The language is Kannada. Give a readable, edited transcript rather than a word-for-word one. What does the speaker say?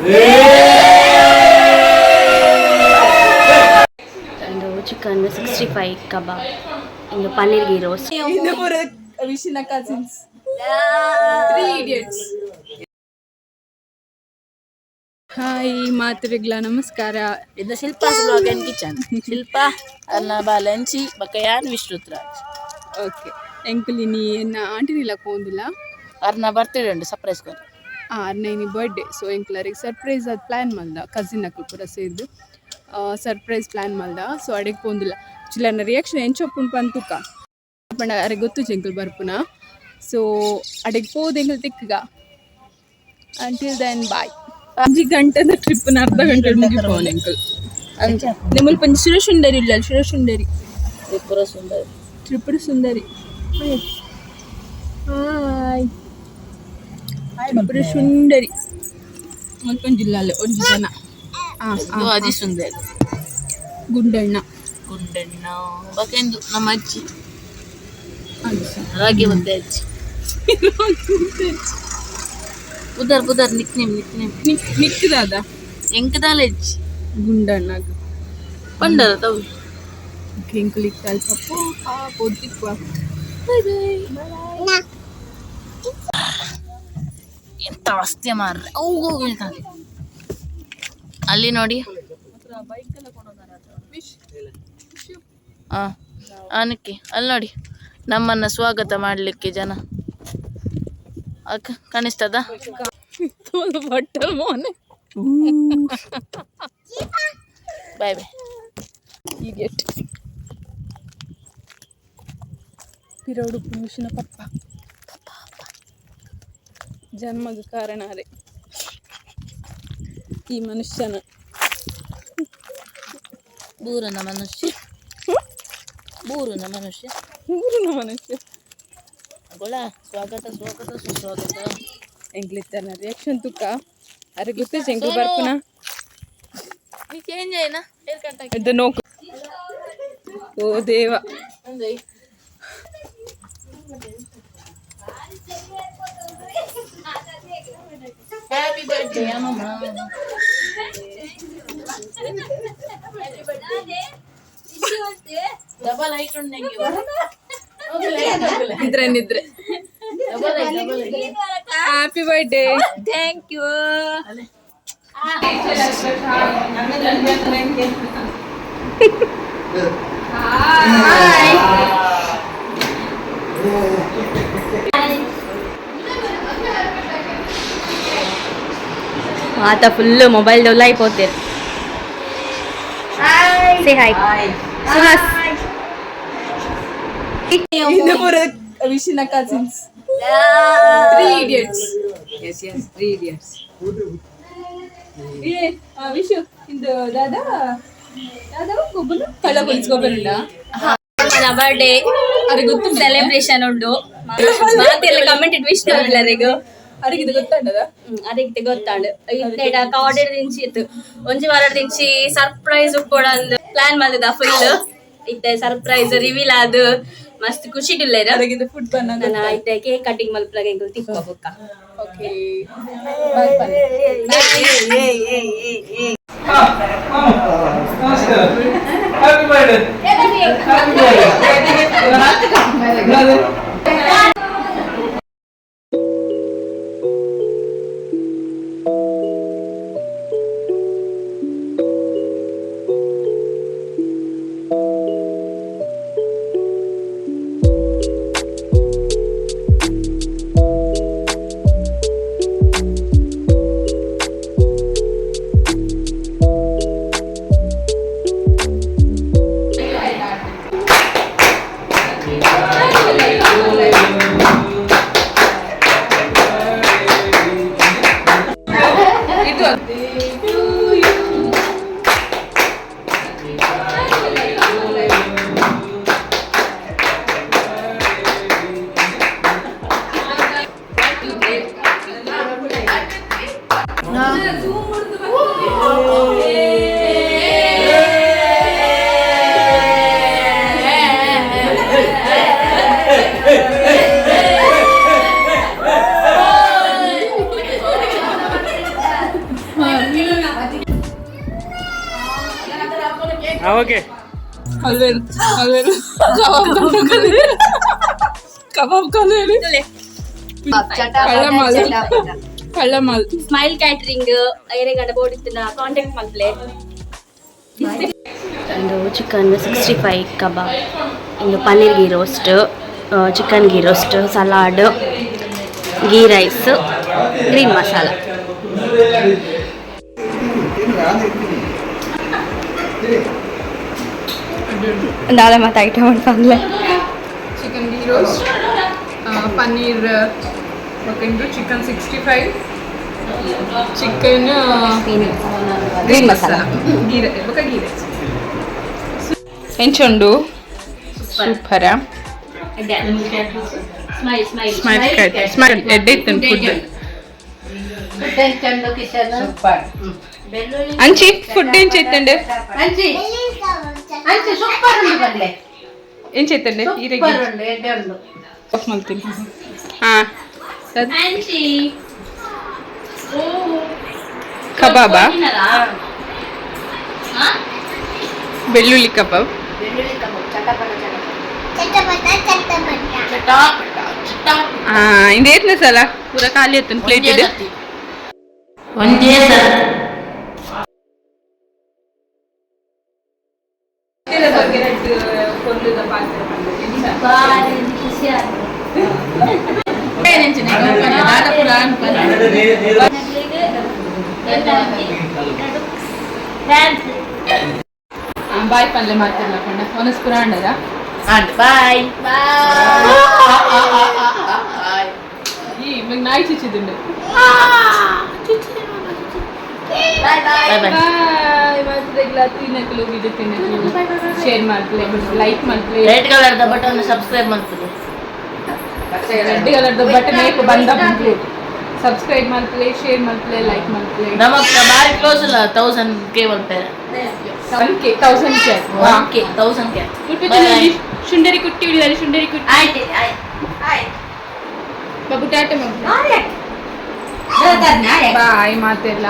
ಒಂದು ಚಿಕನ್ 65 ಕಬಾಬ್, ಒಂದು ಪನ್ನೀರ್ ಗೀ ರೋಸ್ಟ್. ವಿಶಿನ ಕಸಿನ್ಸ್ 3 idiots. ಹಾಯ್ ಮಾತೃಗಳ ನಮಸ್ಕಾರ. ಇದು Shilpa blog and kitchen. Shilpa ಅನ್ನ ಬಾಲಂಚಿ ಬಕಯಾನ್ ವಿಶ್ರುತ್ರಾಜ್. ಓಕೆ ಎಂಕುಲಿನಿ ಎನ್ನ ಆಂಟಿನಿಲ್ಲ ಕೋಂದಿಲ್ಲ ಅರ್ನ ಬರ್ತಡೇ ಉಂಟು ಸರ್ಪ್ರೈಸ್ ಕೊರ ಅರ್ನೈನಿ ಬರ್ಡೇ. ಸೊ ಎಂಕ್ಲರಿಗೆ ಸರ್ಪ್ರೈಸ್ ಅದು ಪ್ಲ್ಯಾನ್ ಮಲ್ದ, ಕಸಿನ್ ಅಕ್ಕಳು ಪೂರ ಸೇರಿದು ಸರ್ಪ್ರೈಸ್ ಪ್ಲ್ಯಾನ್ ಮಲ್ದ. ಸೊ ಅಡಿಗೆ ಪೋಂದಿಲ್ಲ ಆ್ಯಕ್ಚುಲಿ ನನ್ನ ರಿಯಾಕ್ಷನ್ ಎಂಚೊಪ್ಪುಂಡು ಪಂತುಕ ಪಂಡ ಅರೆ ಗೊತ್ತು ಎಂಕಲ್ ಬರ್ಪುನ. ಸೊ ಅಡಿಗೆ ಪೋದು ಎಂಕಲ್ ತಿಕ್ಕಗ ಅಂಟಿಲ್ ದೆನ್ ಬಾಯ್. 5 ಗಂಟೆದ ಟ್ರಿಪ್ನ ಅರ್ಧ ಗಂಟೆ ಮುಗಿಪೋನು ಎಂಕಲ್. ನಿಮ್ಮಲ್ಲಿ ಪಂಚ ಶಿರಸುಂದರಿ ಇಲ್ಲ, ಶಿರಸುಂದರಿ ತ್ರಿಪುರ ಸುಂದರಿ. ಹಾಯ್ ತ್ರಿಪುರ ಸುಂದರಿ ಮಲ್ಪಂಜ್ ಜಿಲ್ಲೆ ಒಂದು ಜನ. ಅದಿ ಸುಂದರಿ ಗುಂಡಣ್ಣ ಬಕೆಂದು ನಮ್ಮ ಅಜ್ಜಿ ರಾಗಿ ಮುದ್ದೆ ಅಜ್ಜಿ. ಬುದರ್ ನಿಕ್ನೇಮ್ ನಿಕ್ಕಿದಾದ ಎಂಕದಾಲ ಅಜ್ಜಿ ಗುಂಡಣ್ಣ ಪಂಡದ ತವು ಕೆಂಕುಲಿಕ್ ಸ್ವಲ್ಪ ಪೊದ್ದಿಕ್ವ. ಎಂತ ಅವಸ್ಥೆ ಮಾರ್ರೆ. ಅಲ್ಲಿ ನೋಡಿ ಆನಕ್ಕೆ ಅಲ್ಲಿ ನೋಡಿ ನಮ್ಮನ್ನ ಸ್ವಾಗತ ಮಾಡಲಿಕ್ಕೆ ಜನ. ಅಕ್ಕ ಕಾಣಿಸ್ತದ ಬಟ್ಟಲ್ ಮೋನೆ. ಬಾಯ್ ಬಾಯ್. ಈಗೆಟ್ ಪಿರೋಡು ಪುರುಷನ ಪಪ್ಪ ಜನ್ಮದ ಕಾರಣ ರೇ ಈ ಮನುಷ್ಯನ. ಬೂರನ ಮನುಷ್ಯ ಗೊಳ ಸ್ವಾಗತ ಸುಸ್ವಾಗತ ಎಂಗ್ಲಿತ್ತನ ರಿಯಾಕ್ಷನ್ ತುಕ ಅರೆ ಗೊತ್ತೇ ಎಂಗ್ಲಿ ಬರ್ಪುನ ನೀ ಚೇಂಜ್ ಆಯ್ನಾ ಹೇರ್ ಕಟ್ ಆಗಿ ಇದು ನೋಕು. ಓ ದೇವ ಹ್ಯಾಪಿ ಬರ್ತ್ಡೇ ಅಮ್ಮಮ್ಮ. ಡಬಲ್ ಹೈಟ್ ಉಂಟು ನಂಗೆ ನಿದ್ರೆ. Happy birthday. Thank you. ಆತ ಫುಲ್ಲು ಮೊಬೈಲ್ ಡೌಲ್ అయిపోతారు. Say hi Suhas. ಇದು ಪೂರ ವಿಶಿನ ಕಸಿನ್ಸ್ 3 idiots. Yes, 3 idiots. ವಿಶು ಇಂದು ದಾದಾ ಗೊಬ್ಬನು ಕಳ್ಳ ಕೊಲಿಸ್ಕೊಬರುಂಡ మన బర్త్డే అది గుర్తు సెలబ్రేషన్ ఉండు ಮಾತೆಲ್ಲ ಕಮೆಂಟ್ ಇಟ್ಟು ವಿಶ್ ಎಲ್ಲರಿಗೂ ಅಡಿಗೆ ಇದು ಗೊತ್ತಾಂಡದ ಅದಕ್ಕೆ ಗೊತ್ತಾಂಡು ಇತ್ತ ಕಾರ್ಡ್ ದಿಂಚಿ ಇತ್ತು ಒಂಜಿ ವಾರ ದಿಂಚಿ ಸರ್ಪ್ರೈಸ್ ಕೂಡ ಪ್ಲಾನ್ ಮಾಡಿದ ಫುಲ್ ಇತ್ತ ಸರ್ಪ್ರೈಸ್ ರಿವೀಲ್ ಆದು ಮಸ್ತ್ ಖುಷಿ ಇಲ್ಲೇರ ಅಡಿಗೆ ಫುಡ್ ಬನ್ನ ನಾನು ಇತ್ತ ಕೇಕ್ ಕಟಿಂಗ್ ಮಲ್ಪಲಾಗ ಎಂಗಲ್ ತಿಕ್ಕ ಬೊಕ್ಕ. Okay bye bye. Happy birthday. Okay ಕಲ್ವೇರು ಕಬಾಬ್ ಕಲ್ವೇರು ಕಳ್ಳಮಾಲ್ ಸ್ಮೈಲ್ ಕ್ಯಾಟ್ರಿಂಗ್ ಏರೆಗಂಡ ಬೋರ್ಡ್ ಇತ್ತಿನ ಕಾಂಟ್ಯಾಕ್ಟ್ ಮಲ್ಪಲೆ ಒಂದು ಚಿಕನ್ 65 ಕಬಾಬ್ ಇಂದು paneer ghee roast chicken ghee roast salad ghee rice green masala ನಾಳೆ ಮತ್ತೆ ಐಟಮ್ ಅಂತಂದ್ರೆ ಚಿಕನ್ ಗೀ ರೋಸ್ಟ್ ಪನ್ನೀರ್ ಬೊಕ್ಕ chicken 65 chicken green masala ghee rice ಎಂಚುಂಡು ಸೂಪರ ಸ್ಮೈಲ್ ಎಡ್ಡೆ ಇತ್ತು ಫುಡ್ ಅಂಚಿ ಫುಡ್ ಎಂಚ ಇತ್ತಂಡೆ ಎಂಚ ಇತ್ತಂಡೆ ಆಫ್ ಮಾಡ್ತೀನಿ ಹಾಂ ಕಬಾಬ ಬೆಳ್ಳುಳ್ಳಿ ಕಬಾಬ್ ಇಂದೇತ್ನ ಸಲ ಪೂರ ಖಾಲಿ ಆಯ್ತು ಪ್ಲೇಟ್ ಇದೆ ಒಂದೇ ಸಲ ಬಾಯ್ ಪಲ್ಲೆ ಮಾಡ್ತಿರ್ಲ ಕೊಂಡ ಒನಸ್ ಪುರಾಣದ ಬಾಯ್ ಈ ಇವಾಗ ನಾಯಿ ಚುಚ್ಚಿದ್ದುಂಡು ತಿನ್ನಕಲು ಇದು ತಿನ್ನಕಲು ಶೇರ್ ಮಾಡ್ತಲೇ ಲೈಕ್ ಮಾಡ್ತಲೇ ರೆಡ್ ಕಲರ್ದ ಬಟನ್ ಸಬ್ಸ್ಕ್ರೈಬ್ ಮಾಡ್ತದೆ ರೆಡ್ ಕಲರ್ದ ಬಟನ್ ಏಕ ಬಂದ ಬಂತು ಸಬ್ಸ್ಕ್ರೈಬ್ ಮಾಡ್ತಲೇ ಶೇರ್ ಮಾಡ್ತಲೇ ಲೈಕ್ ಮಾಡ್ತಲೇ ನಮಕ್ ಬಾರಿ ಕ್ಲೋಸ್ ಇಲ್ಲ 1000K ಬರ್ತಾರೆ 1000K 1000K ಶುಂಡರಿ ಕುಟ್ಟಿ ಹಿಡಿದಾರೆ ಶುಂಡರಿ ಕುಟ್ಟಿ ಆಯ್ತು ಬಾಬು ಟಾಟಾ ಬಾಯ್ ಮಾತೆಲ್ಲ